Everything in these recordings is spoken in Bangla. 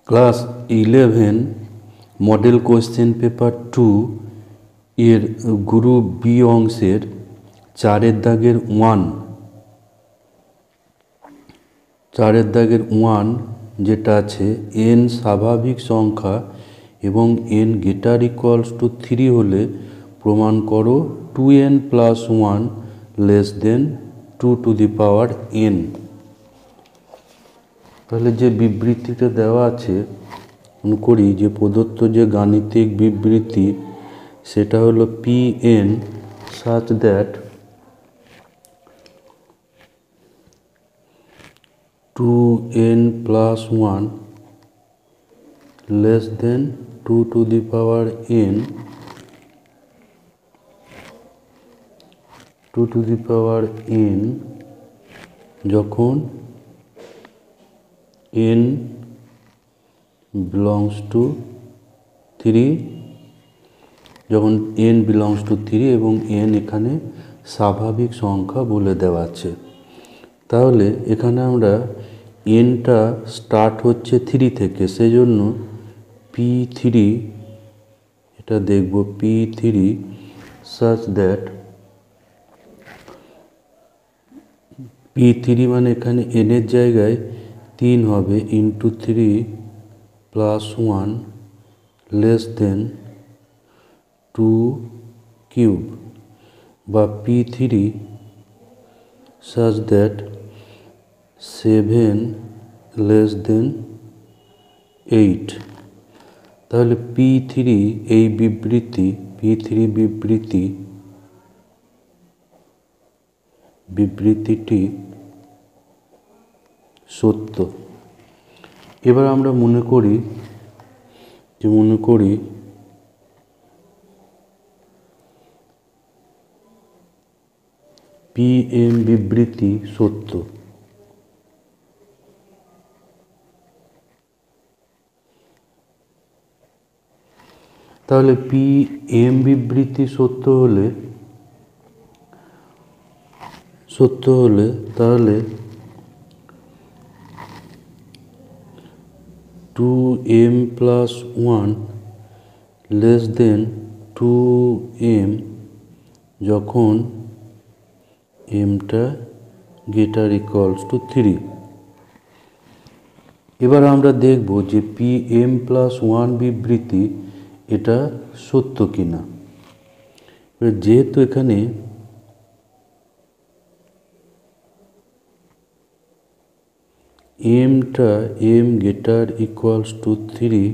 ক্লাস 11 মডেল কোয়েশ্চেন পেপার 2 এর গ্রুপ বি অংশের 4 দাগের 1 যেটা আছে n স্বাভাবিক সংখ্যা এবং n greater equals to 3 হলে প্রমাণ করো 2n plus 1 less than 2 to the power n। তাহলে যে বিবৃতিটা দেওয়া আছে মনে করি যে প্রদত্ত যে গাণিতিক বিবৃতি সেটা হলো pn such that 2n plus 1 less than 2 to the power n 2 to the power n যখন n belongs to 3 যখন n belongs to 3 এবং n এখানে স্বাভাবিক সংখ্যা বলে দেওয়া আছে। তাহলে এখানে আমরা nটা স্টার্ট হচ্ছে 3 থেকে, সেজন্য p3 এটা দেখব p3 such that p3 মানে এখানে n এর জায়গায় 3 হবে into 3 plus 1 less than 2 cube বা p3 such that 7 less than 8। তাহলে p3 এই বিবৃতিটি সত্য। এবার আমরা মনে করি pm বিবৃতি সত্য। তাহলে pm বিবৃতি সত্য হলে তাহলে 2m plus 1 less than 2m যখন mটা greater equals to 3। এবার আমরা দেখব যে pm plus 1 বিবৃতি এটা সত্য কিনা। যেহেতু এখানে mটা m greater equals to 3,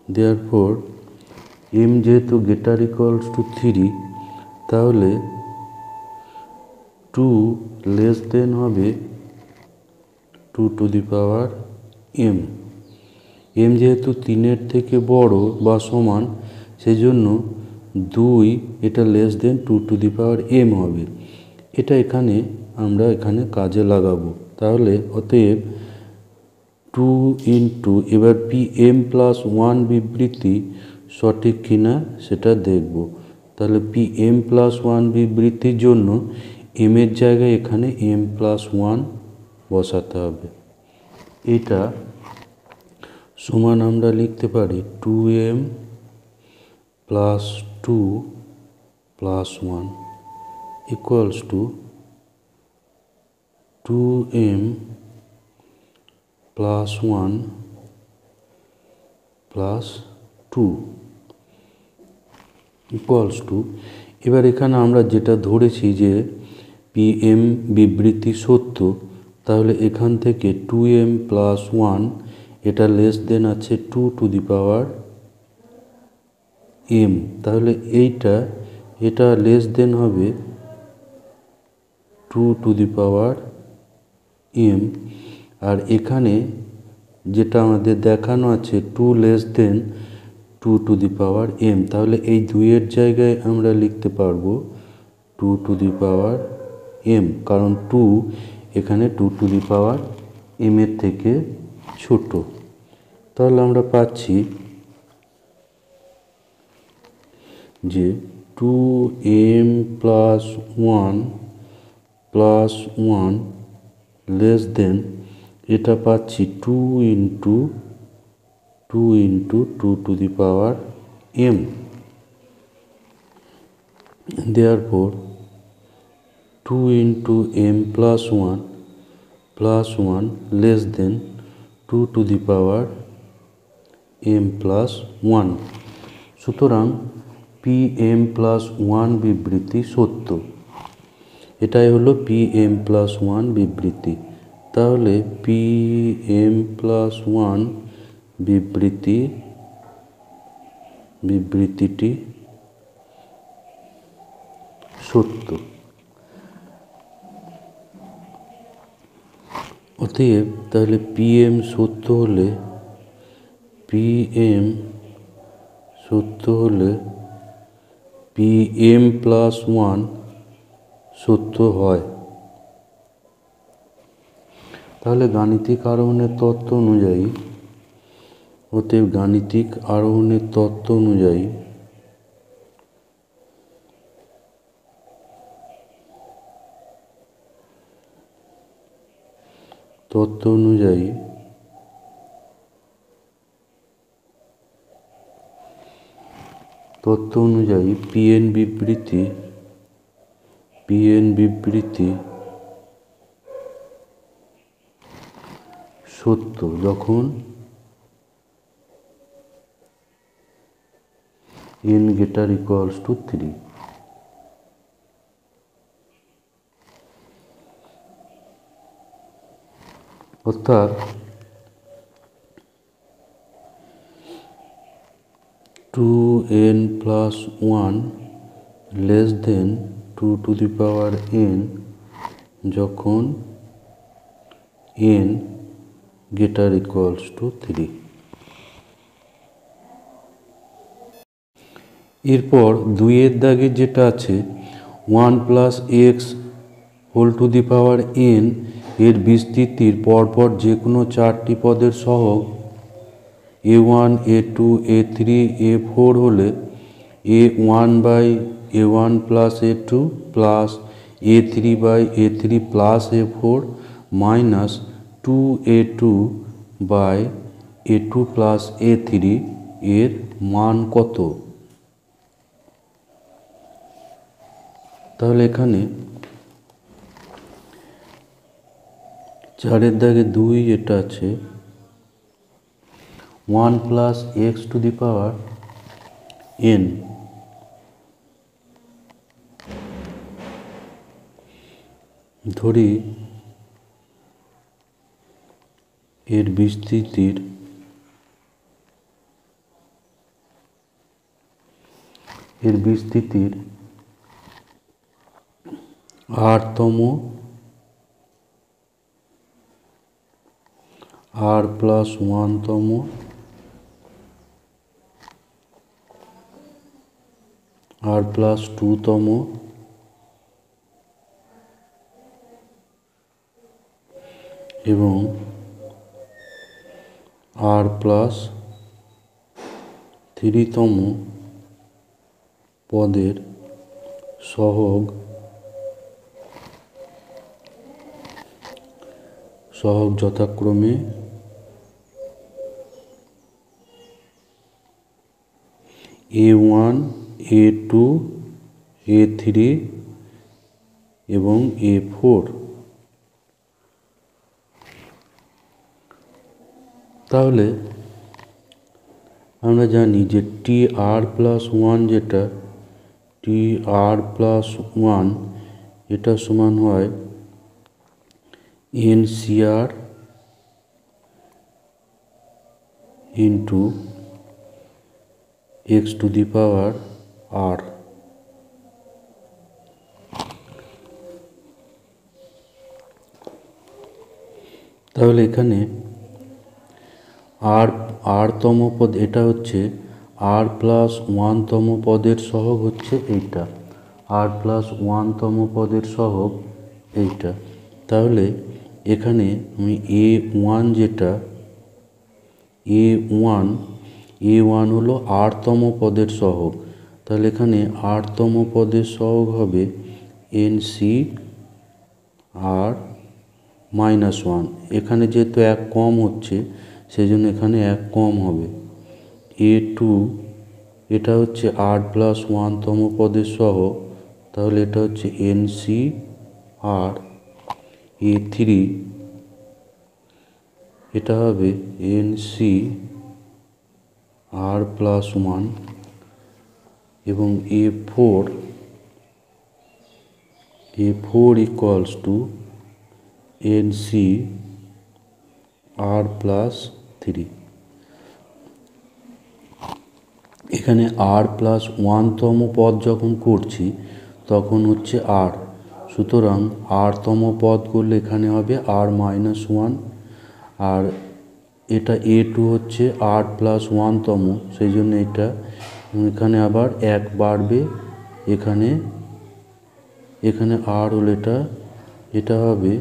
therefore m যেহেতু greater equals to 3 তাহলে 2 less than হবে 2 to the power m। m যেহেতু 3 এর থেকে বড় বা সমান সেজন্য 2 এটা less than 2 to the power m হবে। এটা আমরা এখানে কাজে লাগাবো। তাহলে অতএব 2 into এবার pm plus 1 বিবৃতি সঠিক কিনা সেটা দেখব। তাহলে pm plus 1 বিবৃতির জন্য m এর জায়গায় এখানে m plus 1 বসাতে হবে। এটা সমান আমরা লিখতে পারি 2m plus 2 plus 1 equals to 2m plus 1 plus 2 equals to এবার এখানে আমরা যেটা ধরেছি যে pm বিবৃতি সত্য, তাহলে এখান থেকে 2m plus 1 এটা লেস দেন আছে 2 to the power m। তাহলে এটা লেস দেন হবে 2 to the power m। আর এখানে যেটা আমাদের দেখানো আছে 2 less than 2 to the power m, তাহলে এই 2 এর জায়গায় আমরা লিখতে পারবো 2 to the power m, কারণ 2 এখানে 2 to the power m এর থেকে ছোট। তাহলে আমরা পাচ্ছি যে 2m plus 1 less than এটা পাচ্ছি 2 into 2 two the power m। therefore 2 into m plus 1 less than 2 to the power m plus 1। সুতরাং pm plus 1 বিবৃতি সত্য। এটাই হলো pm plus 1 বিবৃতি। তাহলে pm plus 1 বিবৃতিটি সত্য। অতএব তাহলে pm সত্য হলে pm plus 1 সত্য হয়। তাহলে গাণিতিক আরোহণের তত্ত্ব অনুযায়ী pn বিবৃতি সত্য যখন n greater equals to 3। অর্থাৎ 2n plus 1 less than 2 to the power n যখন n greater equals to 3। এরপর 2 এর দাগের যেটা আছে 1 plus x whole to the power n এর বিস্তৃতির পরপর যে কোনো 4টি পদের সহগ a1 a2 a3 a4 হলে a1 by a1 plus a2 plus a3 by a3 plus a4 minus 2a2 by a2 plus a3 এর মান কত? তাহলে এখানে 4 এর দাগে 2 এটা আছে 1 plus x to the power n ধরি এর বিস্তৃতির r-তম r plus 1-তম r plus 2-তম এবং r plus 3-তম পদের সহগ যথাক্রমে a1 a2 a3 এবং a4। তাহলে আমরা জানি যে tr plus 1 যেটা tr plus 1 এটা সমান হয় ncr into x to the power r। তাহলে এখানে r-তম পদ এটা হচ্ছে r plus 1-তম পদের সহগ হচ্ছে এইটা r plus 1-তম পদের সহগ এইটা। তাহলে এখানে আমি a1 যেটা a1 হলো r-তম পদের সহগ। তাহলে এখানে r-তম পদের সহগ হবে nc r -1, এখানে যেহেতু 1 কম হচ্ছে সেই জন্য এখানে 1 কম হবে। A2 এটা হচ্ছে r+1তম পদের সহগ, তাহলে এটা হচ্ছে NCr। A3 এটা হবে NCr+1 এবং A4 ইকুয়ালস টু NCr+3। এখানে r+1তম পদ যখন করছি তখন হচ্ছে r, সুতরাং rতম পদ করলে এখানে হবে r-1, আর এটা A2 হচ্ছে r+1তম, সেই জন্য এখানে আবার 1 বাড়বে। এখানে r হলো এটা হবে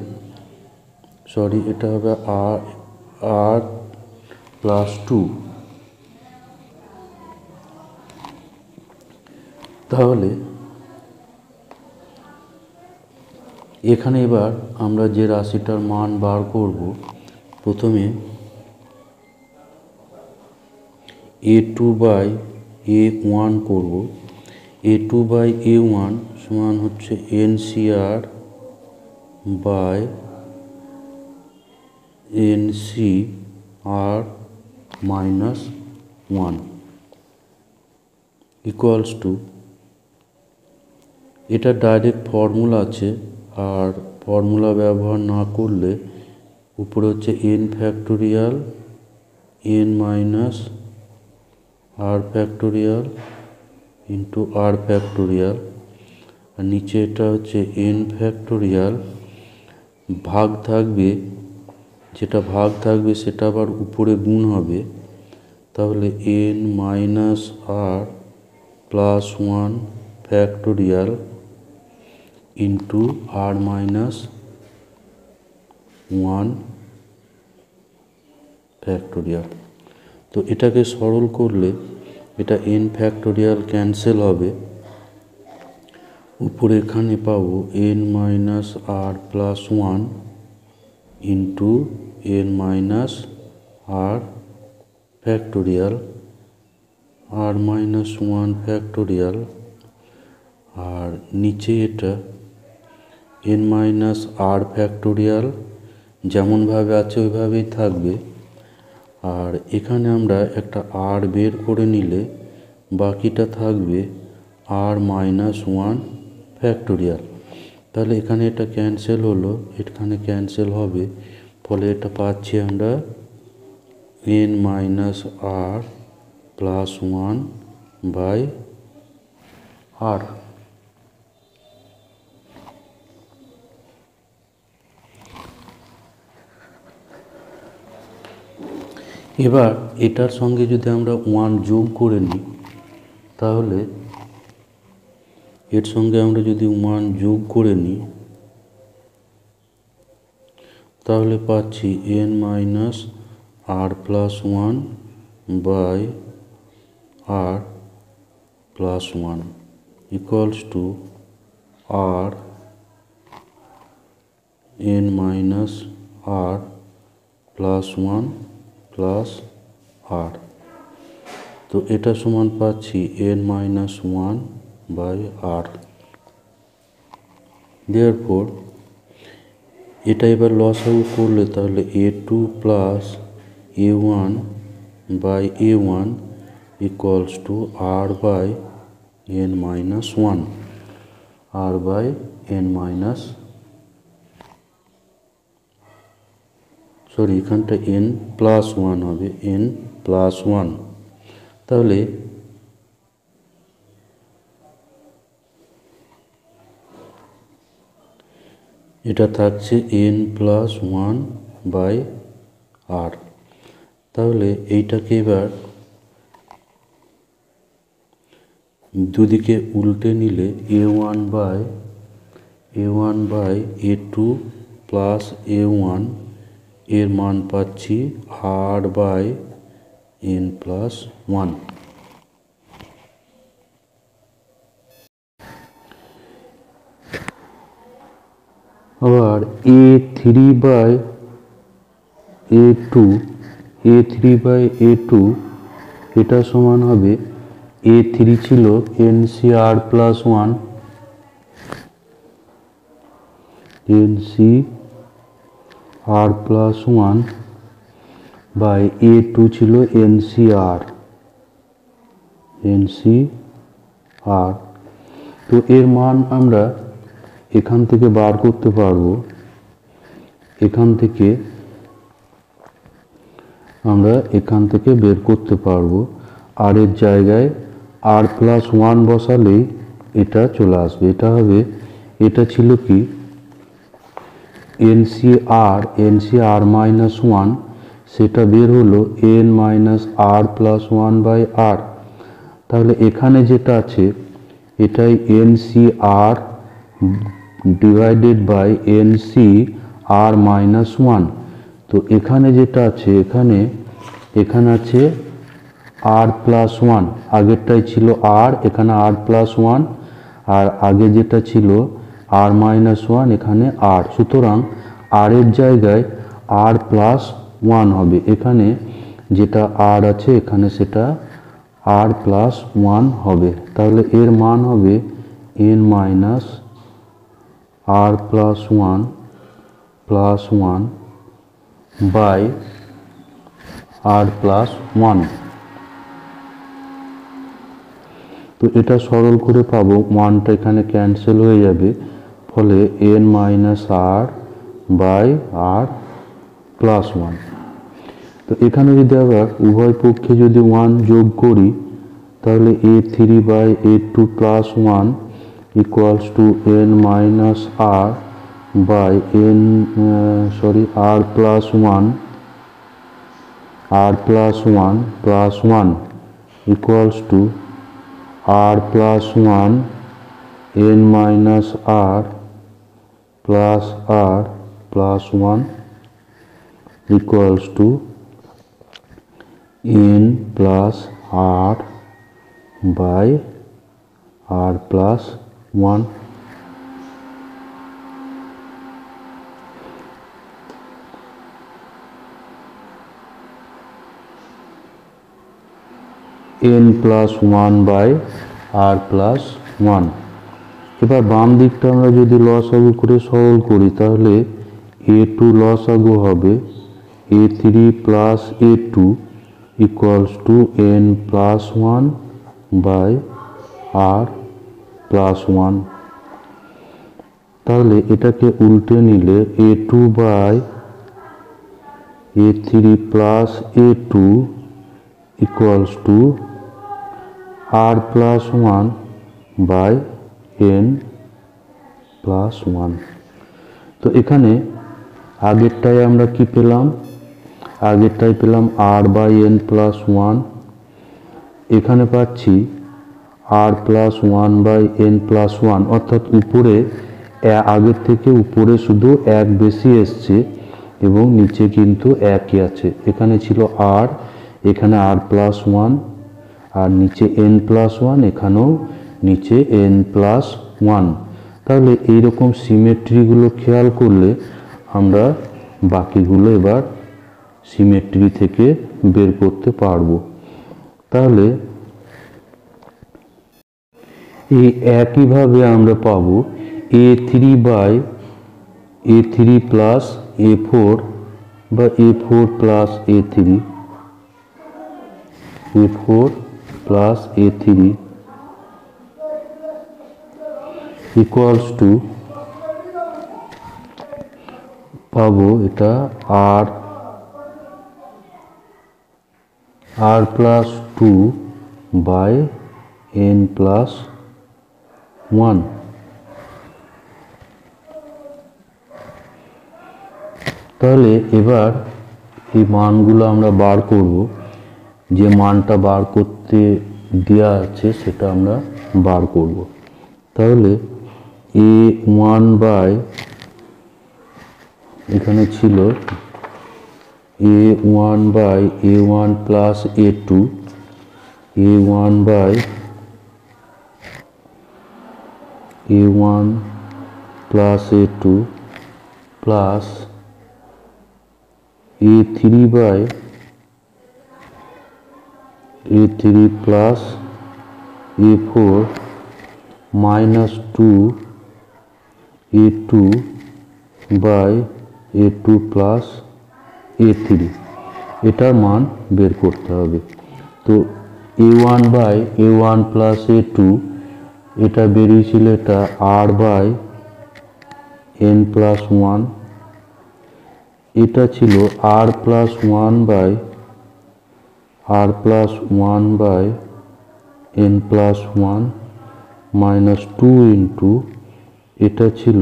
r+2। তাহলে এখানে এবার আমরা যে রাশিটার মান বার করব, প্রথমে A2/A1 করব। A2/A1 সমান হচ্ছে NCr-1 ইকুয়ালস টু, এটা ডাইরেক্ট ফর্মুলা আছে, আর ফর্মুলা ব্যবহার না করলে উপরে হচ্ছে n factorial n minus r factorial into r factorial, আর নিচে এটা হচ্ছে n ফ্যাক্টোরিয়াল, ভাগ থাকবে, যেটা ভাগ থাকবে সেটা আবার উপরে গুণ হবে, তাহলে n minus r+1 factorial into r-1 factorial. তো এটাকে সরল করলে এটা n ফ্যাক্টোরিয়াল ক্যান্সেল হবে, উপরে এখানে পাবো n minus r+1 into n minus r factorial r-1 factorial, আর নিচে এটা n মাইনাস r ফ্যাক্টোরিয়াল যেমনভাবে আছে ওইভাবেই থাকবে, আর এখানে আমরা একটা r বের করে নিলে বাকিটা থাকবে r-1 ফ্যাক্টোরিয়াল। তাহলে এখানে এটা ক্যান্সেল হলো, এখানে ক্যান্সেল হবে, ফলে এটা পাচ্ছি আমরা n মাইনাস r+1/r। এবার এটার সঙ্গে যদি আমরা 1 যোগ করে নিই, তাহলে এর সঙ্গে আমরা যদি 1 যোগ করে নিই তাহলে পাচ্ছি n minus r+1/r+1 equals to r n minus r+1 plus r। তো এটা সমান পাচ্ছি n-1/r। দেয়ারফর এটা এবার লসাগু করলে তাহলে A2 plus A1/A1 equals to r/n-1, এখানটা n+1 হবে, n+1। তাহলে এটা থাকছে n+1/r। তাহলে এইটাকে এবার দুদিকে উল্টে নিলে A1/A2 প্লাস A1 এর মান পাচ্ছি r/n+1। আবার a3/a2 এটা সমান হবে a3 ছিল NCR plus 1 NCR plus 1 by a2 ছিল NCR তো এর মান আমরা এখান থেকে বার করতে পারবো। এখান থেকে বের করতে পারবো। আর এর জায়গায় r প্লাস 1 বসালেই এটা চলে আসবে। এটা ছিল কি NCR মাইনাস 1, সেটা বের হলো n minus r plus 1 by r। তাহলে এখানে যেটা আছে এটাই NCR divided by NCR minus 1। তো এখানে যেটা আছে এখানে আছে r প্লাস 1, আগেরটাই ছিল r, এখানে r প্লাস 1, আর আগে যেটা ছিল r মাইনাস 1, এখানে r। সুতরাং r এর জায়গায় r প্লাস 1 হবে। এখানে যেটা r আছে এখানে সেটা r প্লাস 1 হবে। তাহলে এর মান হবে n minus r plus 1 by r plus 1। তো এটা সরল করে পাবো, 1টা এখানে ক্যান্সেল হয়ে যাবে, ফলে n minus r by r plus 1। তো এখানে যদি আবার উভয় পক্ষে যদি 1 যোগ করি তাহলে a3/a2 plus 1 equals to n minus r by r plus 1 equals to r plus 1 n minus r plus r+1 equals to n plus r by r plus 1। n plus 1 by r plus 1। এবার বাম দিকটা আমরা যদি লসাগু করে সরল করি তাহলে a2 লসাগু হবে a3 plus a2 equals to n plus 1 by r plus 1। তাহলে এটাকে উল্টে নিলে a2 by a3 plus a2 equals to r plus 1 by n plus 1। তো এখানে আগেরটায় আমরা কি পেলাম? আগেরটায় পেলাম r বাই n প্লাস 1, এখানে পাচ্ছি r plus 1 by n plus 1, অর্থাৎ উপরে আগের থেকে উপরে শুধু এক বেশি এসছে এবং নিচে কিন্তু একই আছে। এখানে ছিল r, এখানে r প্লাস 1, আর নিচে n প্লাস 1, এখানেও নিচে n প্লাস 1। তাহলে এইরকম সিমেট্রিগুলো খেয়াল করলে আমরা বাকিগুলো এবার সিমেট্রি থেকে বের করতে পারবো। তাহলে এই একইভাবে আমরা পাবো a3 প্লাস a4 বা a4 plus a3 equals to পাবো এটা r plus 2 by n plus 1। তাহলে এবার এই মানগুলো আমরা বার করব, যে মানটা বার করতে দেওয়া আছে সেটা আমরা বার করব। তাহলে a1 বাই এখানে ছিল a1 by a1 plus a2, a1 by a1 plus a2 plus a3 plus a4 minus 2 a2 by a2 plus a3 এটার মান বের করতে হবে। তো a1 by a1 plus a2 এটা বেরিয়েছিল এটা r বাই n প্লাস 1, এটা ছিল r plus 1 by n plus 1 minus 2 into এটা ছিল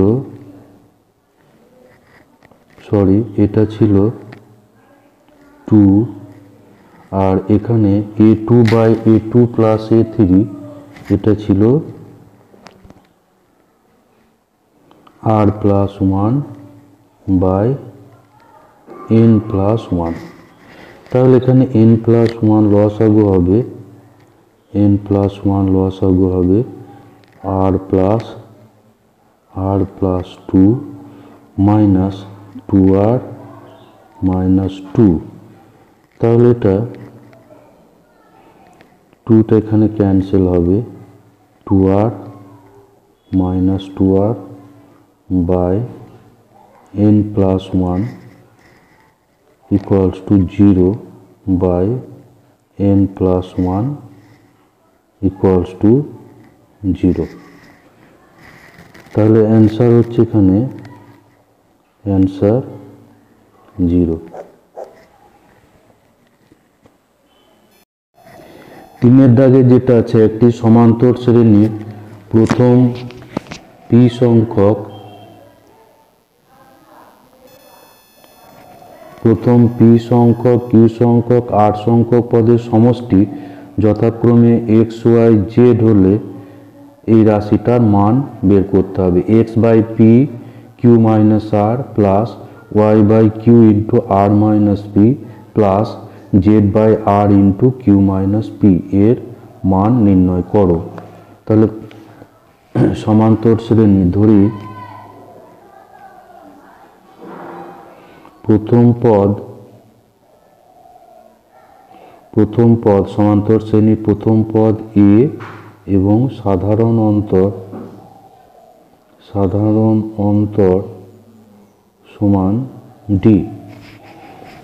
টু, আর এখানে a2 by a2 plus a3 এটা ছিল r plus 1 by n plus 1। তাহলে এখানে n প্লাস 1 লসাগু হবে, r plus 2 minus 2r minus 2। তাহলে এটা 2টা এখানে ক্যান্সেল হবে, 2r minus 2r by n plus 1 equals to 0 by n plus 1 equals to 0। তাহলে অ্যান্সার হচ্ছে এখানে অ্যান্সার 0। 3 দাগে যেটা আছে একটি সমান্তর শ্রেণীর প্রথম p সংখ্যক q সংখ্যক r সংখ্যক পদের সমষ্টি যথাক্রমে x y z হলে এই রাশিটার মান বের করতে হবে। x by p q minus r plus y by q into r minus p plus z by r into q minus p এর মান নির্ণয় করো। তাহলে সমান্তর শ্রেণী ধরি প্রথম পদ সমান্তর শ্রেণীর প্রথম পদ a এবং সাধারণ অন্তর সমান d।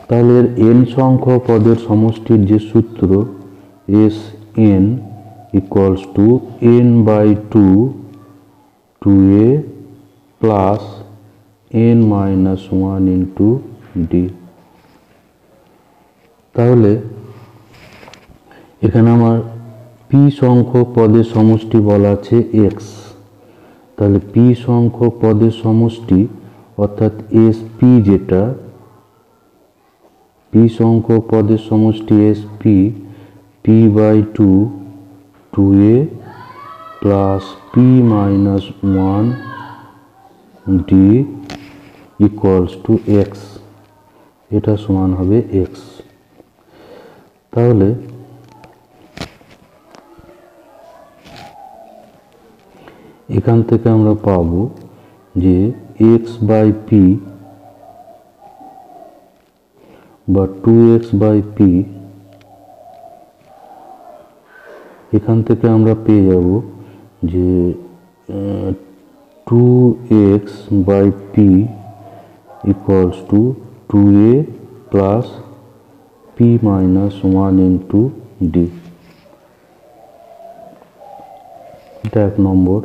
তাহলে n সংখ্যক পদের সমষ্টির যে সূত্র Sn equals to n by 2a plus n minus 1 into d। তাহলে এখানে আমার p সংখ্যক পদের সমষ্টি বলা আছে x, তাহলে p সংখ্যক পদের সমষ্টি অর্থাৎ sp যেটা p সংখ্যক পদের সমষ্টি sp p by 2a plus p minus 1 d equals to x, এটা সমান হবে x। তাহলে এখান থেকে আমরা পাবো যে x বাই p বা 2x বাই p, এখান থেকে আমরা পেয়ে যাব যে 2x by p equals to 2a plus p minus 1 into d, এটা 1 নম্বর।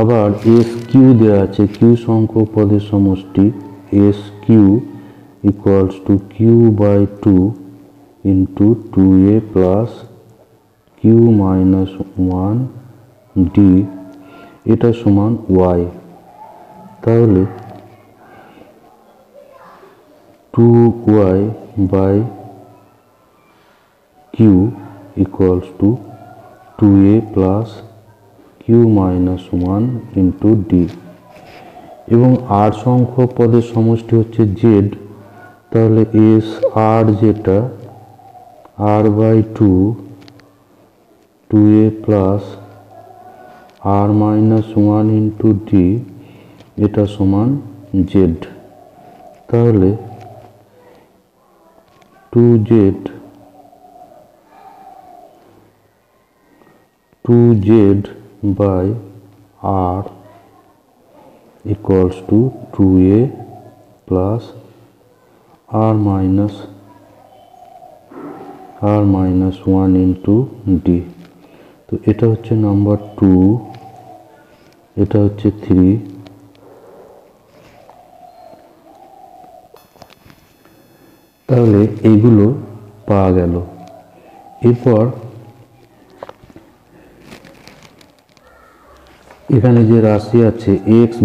আবার sq দেওয়া আছে q সংখ্যক পদের সমষ্টি sq equals to q by 2 into 2a plus q minus 1 d, এটা সমান y। তাহলে 2y by q equals to 2a plus q minus 1 into d। এবং r সংখ্যক পদের সমষ্টি হচ্ছে z, তাহলে s r যেটা r by 2 2a plus r minus one into d, এটা সমান জেড। তাহলে 2z by r equals to 2a plus r minus one into d. তো এটা হচ্ছে নাম্বার 2, এটা হচ্ছে 3। তাহলে এইগুলো পাওয়া গেল। এরপর এখানে যে রাশি আছে x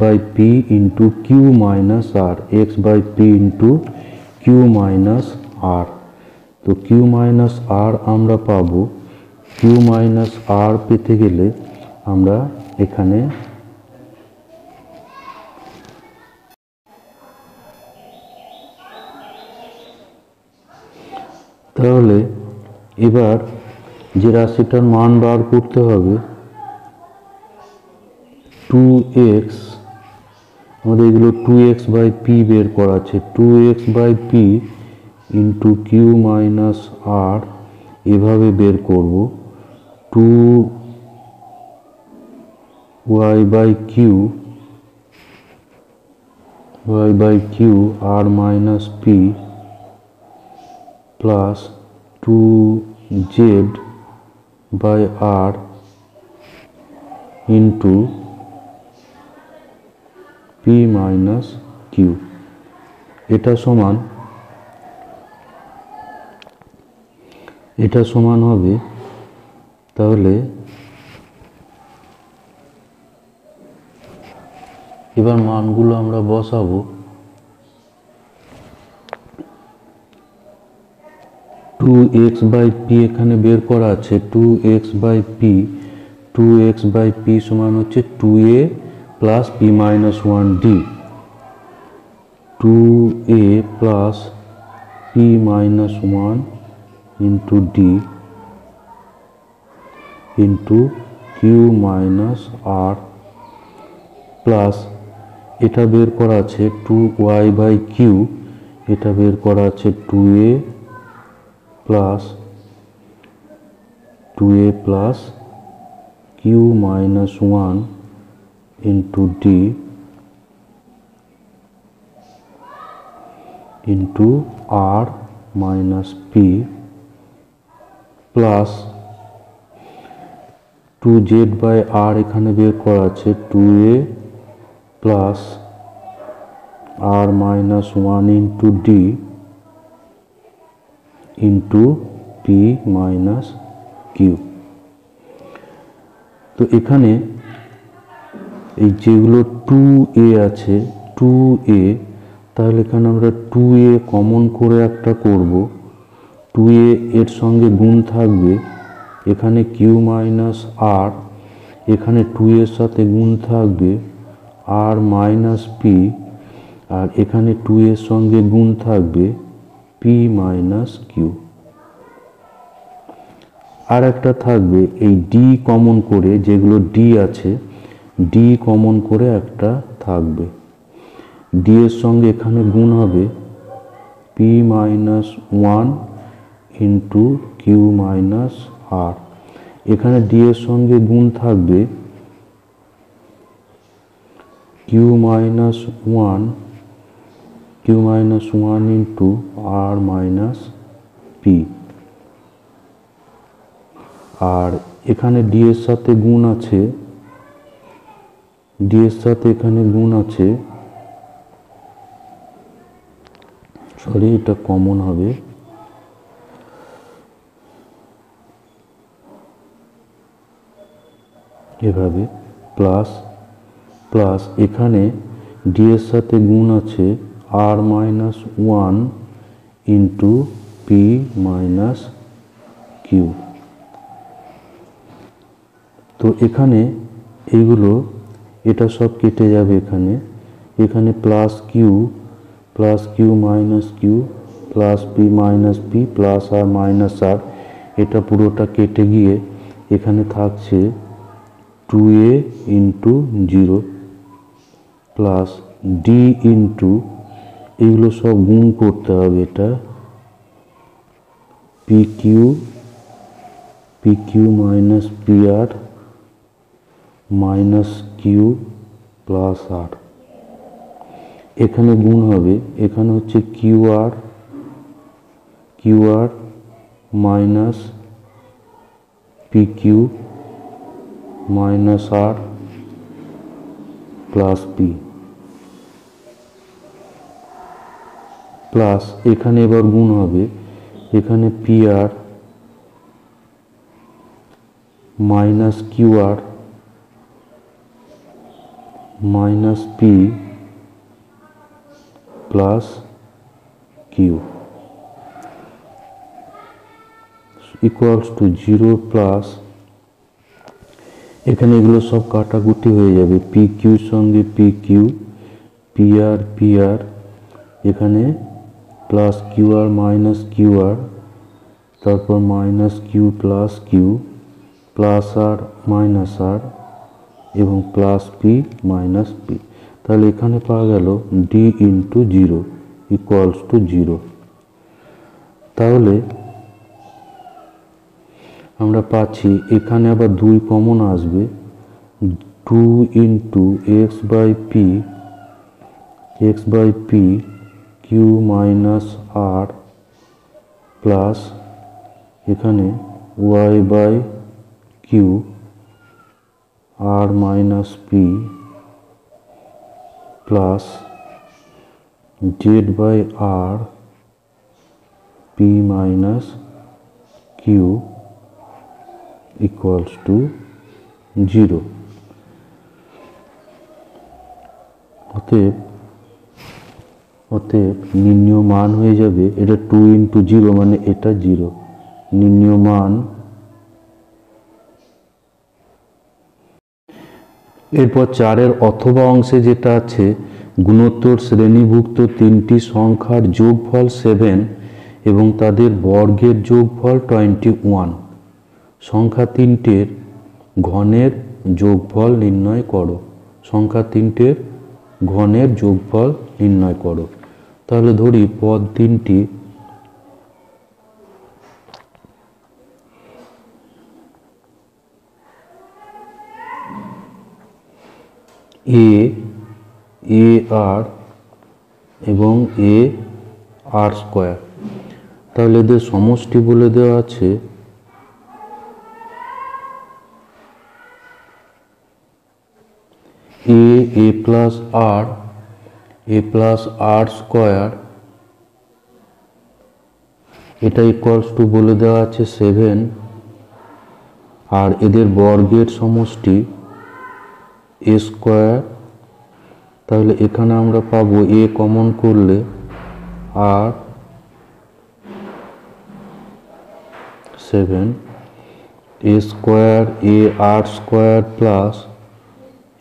by p into q minus r, x by p into q minus r. তো কিউ মাইনাস আর আমরা পাবো। কিউ মাইনাস আর পেতে গেলে আমরা এখানে তাহলে এবার যে রাশিটার মান বার করতে হবে 2x, আমাদের এগুলো 2x বাই পি বের করা আছে। 2x by p into q minus r এভাবে বের করব। 2y by q r minus p plus 2z by r into p minus q, এটা সমান হবে। তাহলে এবার মানগুলো আমরা বসাবো। 2x বাই পি এখানে বের করা আছে। 2x বাই পি সমান হচ্ছে 2a plus p minus one d. 2a plus p minus one into d into q minus r plus এটা বের করা আছে 2y বাই কিউ, এটা বের করা আছে 2a plus q minus one into d into r minus p plus 2z by r এখানে বের করা আছে 2a plus r minus one into d into p minus q. তো এখানে এই যেগুলো 2a আছে 2a, তাহলে এখানে আমরা 2a কমন করে একটা করব। 2a এর সঙ্গে গুণ থাকবে এখানে কিউ মাইনাস আর, এখানে 2 এর সাথে গুণ থাকবে আর মাইনাস পি, আর এখানে 2 এর সঙ্গে গুণ থাকবে পি মাইনাস কিউ। আর একটা থাকবে এই ডি কমন করে, যেগুলো ডি আছে ডি কমন করে একটা থাকবে। ডি এর সঙ্গে এখানে গুণ হবে p minus one into q minus r, এখানে ডি এর সঙ্গে গুণ থাকবে q minus one into r minus p, আর এখানে ডি এর সাথে গুণ আছে, ডি এর সাথে এখানে গুণ আছে, সরি এটা কমন হবে, এভাবে প্লাস এখানে ডি এর সাথে গুণ আছে আর minus one into p minus q. তো এখানে এইগুলো এটা সব কেটে যাবে, এখানে plus q minus q plus p minus p plus r minus r, এটা পুরোটা কেটে গিয়ে এখানে থাকছে 2a into 0 plus D into, এগুলো সব গুণ করতে হবে, এটা pq minus pr minus q plus r, এখানে গুণ হবে, এখানে হচ্ছে qr minus pq minus r plus p, plus এখানে এবার গুণ হবে, এখানে pr minus qr minus p plus q equals to 0 plus, এখানে এগুলো সব কাটাকুটি হয়ে যাবে, পি কিউর সঙ্গে পি কিউ, পিআর এখানে প্লাস কিউআর মাইনাস কিউআর, তারপর minus q plus q plus r minus r এবং প্লাস পি মাইনাস পি। তাহলে এখানে পাওয়া গেল ডি ইন্টু 0 ইকুয়ালস টু 0। তাহলে আমরা পাচ্ছি এখানে আবার 2 কমন আসবে, 2 into x by p q minus r plus এখানে y by q r minus p plus z by r p minus q equals to 0। অতএব নির্ণয় মান হয়ে যাবে, এটা 2 ইন্টু 0 মানে এটা 0, নির্ণয় মান। এরপর 4-এর অথবা অংশে যেটা আছে, গুণোত্তর শ্রেণীভুক্ত 3টি সংখ্যার যোগফল 7 এবং তাদের বর্গের যোগফল 21, সংখ্যা 3টের ঘনের যোগফল নির্ণয় করো। সংখ্যা 3টের ঘনের যোগফল নির্ণয় করো। তাহলে ধরি পদ 3টি এ আর এবং এ আর স্কোয়ার, তাহলে এদের সমষ্টি বলে দেওয়া আছে এ প্লাস আর স্কোয়ার, এটা ইকুয়ালস টু বলে দেওয়া আছে 7, আর এদের বর্গের সমষ্টি এ স্কোয়ার। তাহলে এখানে আমরা পাবো এ কমন করলে আর 7, a square a r square plus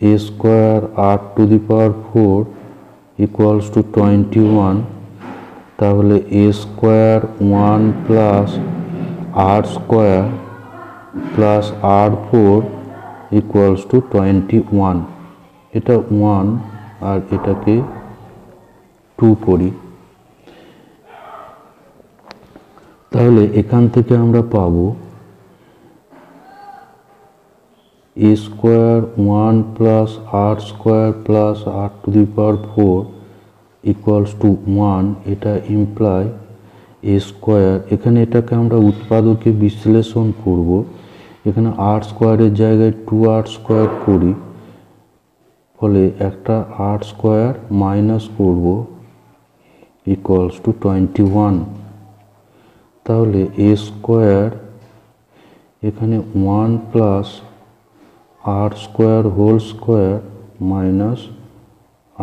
a square r to the power 4 equals to 21। তাহলে a square 1 plus r square plus r 4 equals to 21। এটা 1 আর এটাকে 2 করি, তাহলে এখান থেকে আমরা পাবো a square 1 plus r square plus r to the power 4 equals to 1। এটা ইমপ্লাই এ স্কোয়ার, এখানে এটাকে আমরা উৎপাদকে বিশ্লেষণ করব, এখানে আর স্কোয়ারের জায়গায় 2r স্কোয়ার করি, ফলে একটা আর স্কোয়ার মাইনাস করব ইকুয়ালস টু 21। তাহলে এ স্কোয়ার এখানে 1 plus r square whole square minus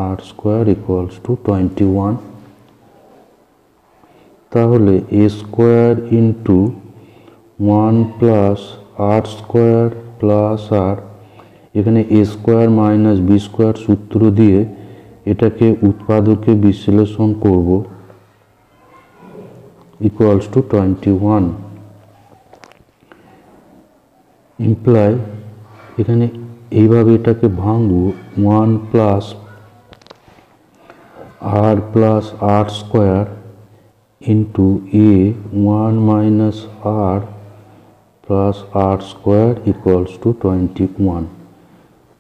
r square equals to 21। তাহলে a square into 1 plus r square plus r, এখানে a square minus b square সূত্র দিয়ে এটাকে উৎপাদকে বিশ্লেষণ করব ইকুয়ালস টু 21। ইমপ্লাই এখানে এইভাবে এটাকে ভাঙবো 1 plus r square into A 1 minus r plus r square equals to 21।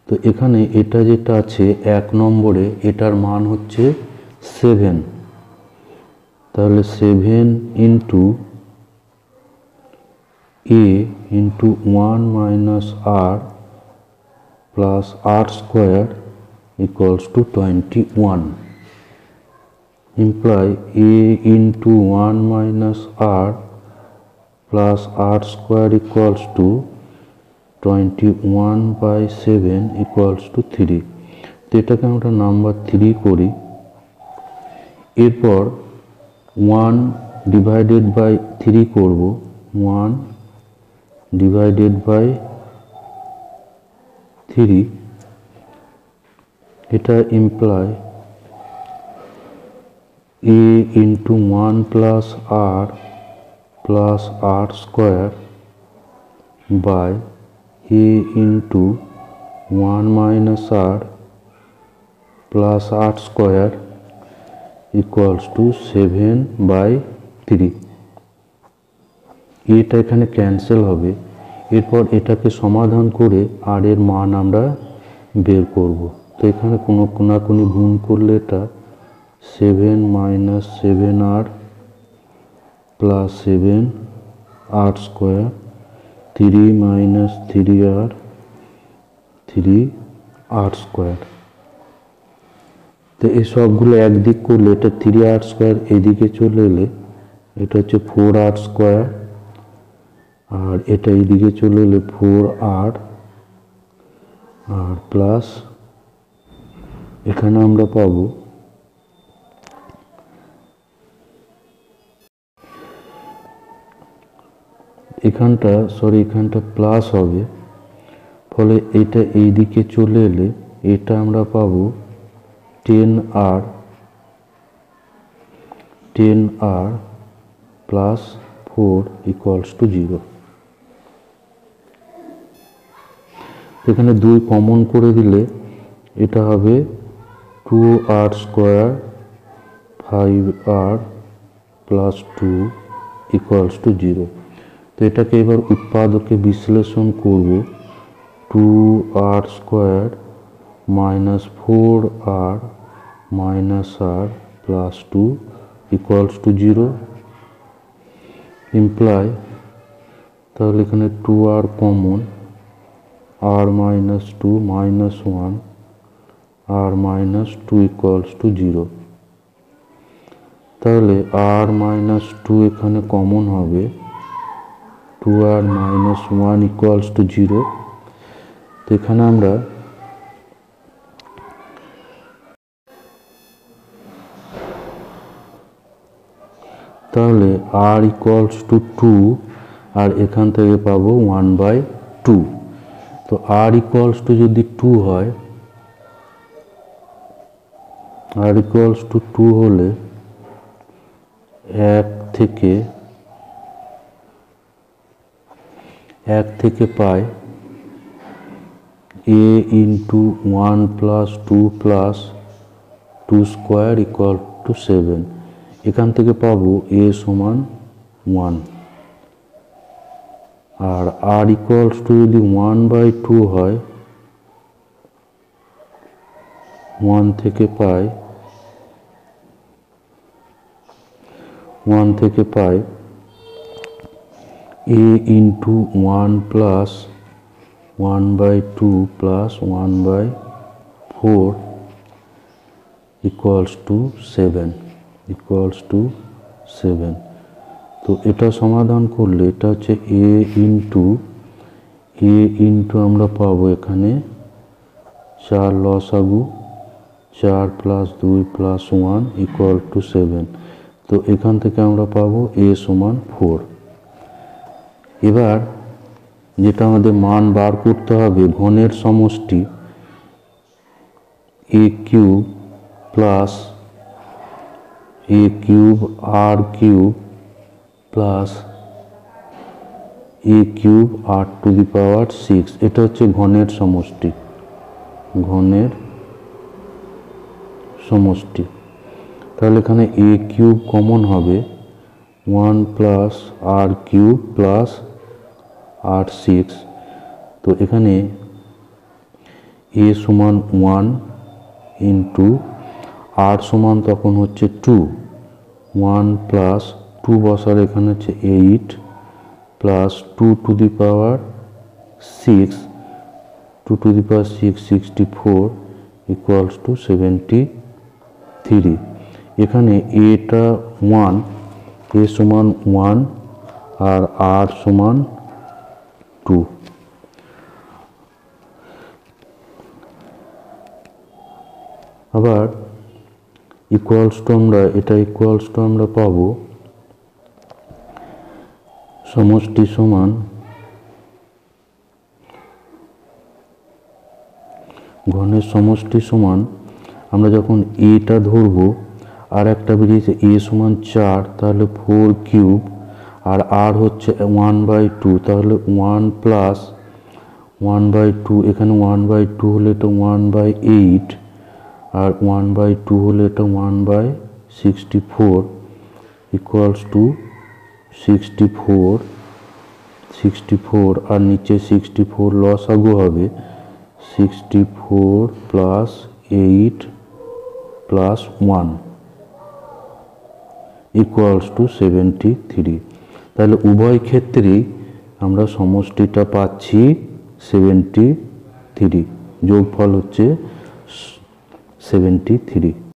তো এখানে এটা যেটা আছে 1 নম্বরে এটার মান হচ্ছে 7, তাহলে 7 into a into 1 minus r plus r square equals to 21 imply a into 1 minus r plus r square equals two 21/7 equals to 3। তো এটাকে আমরা নাম্বার 3 করি। এরপর 1 ডিভাইডেড বাই 3 করব, 1 ডিভাইডেড বাই 3, এটা imply a into 1 plus r square by a into 1 minus r plus r square equals to 7/3। এটা এখানে ক্যান্সেল হবে। এরপর এটাকে সমাধান করে r এর মান আমরা বের করব। তো এখানে কোনো কোনাকুনি গুণ করলে এটা 7 minus 7r plus 7r square, 3 minus 3r, 3r square. তো এই সবগুলো একদিক করলে এটা 3r স্কোয়ার, এদিকে চলে এলে এটা হচ্ছে 4r স্কোয়ার, আর এটা এইদিকে চলে এলে 4r, আর প্লাস এখানে আমরা পাবো এখানটা প্লাস হবে, ফলে এটা এইদিকে চলে এলে এটা আমরা পাবো 10r প্লাস 4 ইকুয়ালস টু 0। এখানে 2 কমন করে দিলে এটা হবে 2r square 5r plus 2 equals to 0। তো এটাকে এবার উৎপাদকে বিশ্লেষণ করব, 2r square minus 4r minus r plus 2 equals to 0 imply, তাহলে এখানে 2r common, r minus 2 minus 1 r minus 2 equals to 0। তাহলে r মাইনাস 2 এখানে কমন হবে, 2r মাইনাস 1 ইকুয়ালস টু 0। তো এখানে আমরা তাহলে r ইকুয়ালস টু 2 আর এখান থেকে পাবো 1/2। তো r ইকুয়ালস টু যদি 2 হয়, r ইকুয়ালস টু 2 হলে 1 থেকে পাই a into 1 plus 2 plus 2 square equal to 7। এখান থেকে পাবো a সমান 1, আর r ইকুয়ালস টু যদি 1/2 হয়, 1 থেকে পাই a into 1 plus 1/2 plus 1/4 equals to 7। তো এটা সমাধান করলে এটা হচ্ছে a ইন্টু আমরা পাবো এখানে 4 লসাগু, 4 প্লাস 2 প্লাস 1 ইকুয়াল টু 7। তো এখান থেকে আমরা পাবো a সমান 4। এবার যেটা আমাদের মান বার করতে হবে, ঘনের সমষ্টি a cube plus a cube r cube plus A cube r⁶, এটা হচ্ছে ঘনের সমষ্টি, ঘনের সমষ্টি। তাহলে এখানে এ কিউব কমন হবে 1 প্লাস আর কিউব প্লাস r⁶। তো এখানে এ সমান 1 ইন্টু আর সমান তখন হচ্ছে 2, 1 প্লাস 2 বসার এখানে হচ্ছে 8 plus 2 two the power 6, 2 two the power 6 64 equals to 73। এখানে এটা 1, এ সমান 1 আর আর সমান 2। আবার ইকুয়ালস টু আমরা পাবো সমষ্টি সমান ঘনের সমষ্টি সমান, আমরা যখন এটা ধরবো আর একটা বেরিয়েছে এ সমান 4, তাহলে 4 কিউব আর হচ্ছে 1/2, তাহলে 1 প্লাস 1/2, এখানে 1/2 হলে এটা 1/8 আর 1/2 হলে এটা 1/64 ইকুয়ালস টু 64 আর নিচে 64 লসাগু হবে 64 প্লাস 8 প্লাস 1 ইকুয়ালস টু 73। তাহলে উভয় ক্ষেত্রেই আমরা সমষ্টিটা পাচ্ছি 73, যোগফল হচ্ছে 73।